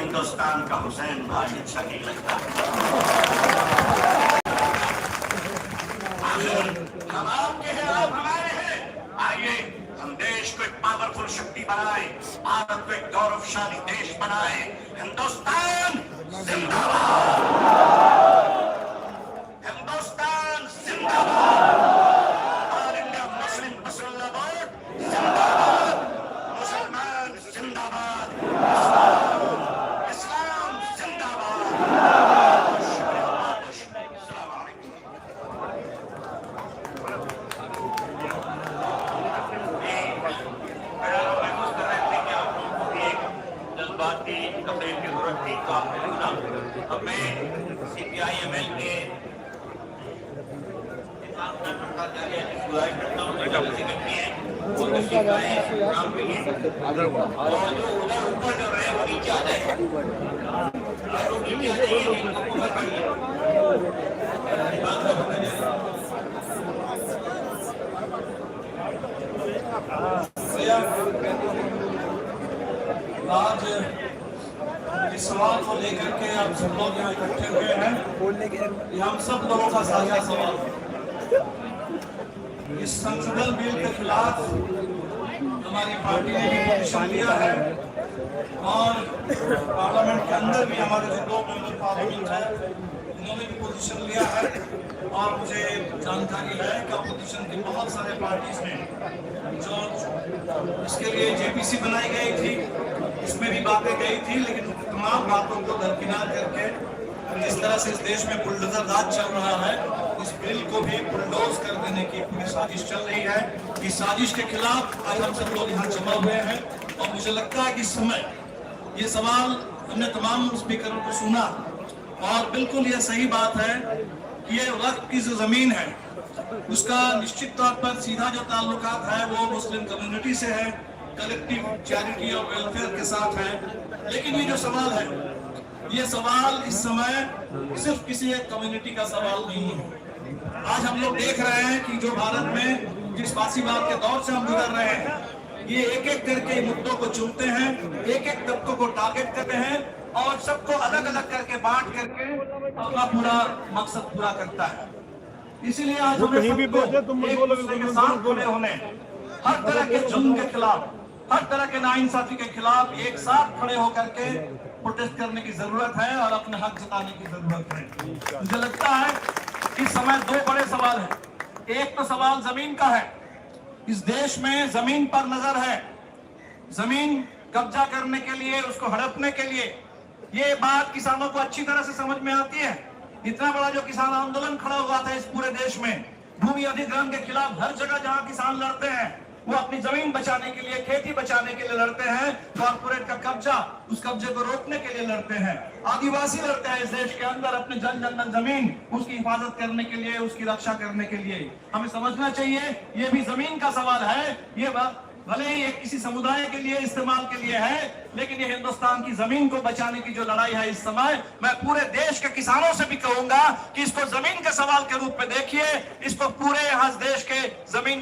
हिंदुस्तान का हुसैन भाई अच्छा नहीं लगता। हम आपके हैं, आप हमारे हैं। आइए हम देश को एक पावरफुल शक्ति बनाए, भारत को एक गौरवशाली देश बनाए। हिंदुस्तान जिंदाबाद, हिंदुस्तान जिंदाबाद, ऑल इंडिया मुस्लिम पसंद बोर्ड जिंदाबाद, मुसलमान जिंदाबाद, इस्लाम जिंदाबाद। कपड़े की जरूरत थी तो आपने सुना। अब मैं CPI-ML के करता हूँ, ऊपर जो रहे वो नीचे आ जाए, आज इस सवाल को लेकर के आप सब लोग यहाँ इकट्ठे हुए हैं। ये हम सब लोगों का साझा सवाल है। इस संशोधन बिल के खिलाफ हमारी पार्टी ने भी पोजीशन लिया है और पार्लियामेंट के अंदर भी हमारे जो 2 मेंबर पार्लियामेंट है उन्होंने भी पोजीशन लिया है। और मुझे जानकारी है कि अपोजिशन की बहुत सारे पार्टीज ने जो इसके लिए JPC बनाई गई थी, इसमें भी बातें गई थी, लेकिन तमाम बातों को दरकिनार करके जिस तरह से इस देश में बुलडोजर राज चल रहा है, इस बिल को भी बुलडोज कर देने की पूरी साजिश चल रही है। इस साजिश के खिलाफ आज हम सब लोग यहाँ जमा हुए हैं और मुझे लगता है कि इस समय ये सवाल हमने तमाम स्पीकरों को सुना और बिल्कुल ये सही बात है कि ये वक्त की जो जमीन है उसका निश्चित तौर पर सीधा जो ताल्लुकात है वो मुस्लिम कम्युनिटी से है, कलेक्टिव चैरिटी और वेलफेयर के साथ है। लेकिन ये जो सवाल है, ये सवाल इस समय सिर्फ किसी एक कम्युनिटी का सवाल नहीं है। आज हम लोग देख रहे हैं कि जो भारत में जिस फासीवाद के दौर से हम गुजर रहे हैं, ये एक एक करके मुद्दों को चुनते हैं, एक एक तबकों को टारगेट करते हैं और सबको अलग अलग करके बांट करके अपना पूरा मकसद पूरा करता है। इसीलिए आज हमें कहीं भी पहुंचे तुम के साथ खड़े होने, हर तरह के जुल्म के खिलाफ, हर तरह के नाइंसाफी के खिलाफ एक साथ खड़े होकर के प्रोटेस्ट करने की जरूरत है और अपने हक जताने की जरूरत है। मुझे लगता है इस समय 2 बड़े सवाल हैं। एक तो सवाल जमीन का है। इस देश में जमीन पर नजर है, जमीन कब्जा करने के लिए, उसको हड़पने के लिए। ये बात किसानों को अच्छी तरह से समझ में आती है। इतना बड़ा जो किसान आंदोलन खड़ा हुआ था इस पूरे देश में, भूमि अधिग्रहण के खिलाफ, हर जगह जहां किसान लड़ते हैं वो अपनी जमीन बचाने के लिए, खेती बचाने के लिए लड़ते हैं, कॉर्पोरेट का कब्जा, उस कब्जे को रोकने के लिए लड़ते हैं। आदिवासी लड़ते हैं इस देश के अंदर अपने जन जन जमीन, उसकी हिफाजत करने के लिए, उसकी रक्षा करने के लिए। हमें समझना चाहिए ये भी जमीन का सवाल है। ये भले ही एक किसी समुदाय के लिए इस्तेमाल के लिए है, लेकिन ये हिंदुस्तान की जमीन को बचाने की जो लड़ाई है इस समय, मैं पूरे देश के किसानों से भी कहूंगा कि इसको जमीन के सवाल के रूप में देखिए, इसको पूरे यहाँ देश के जमीन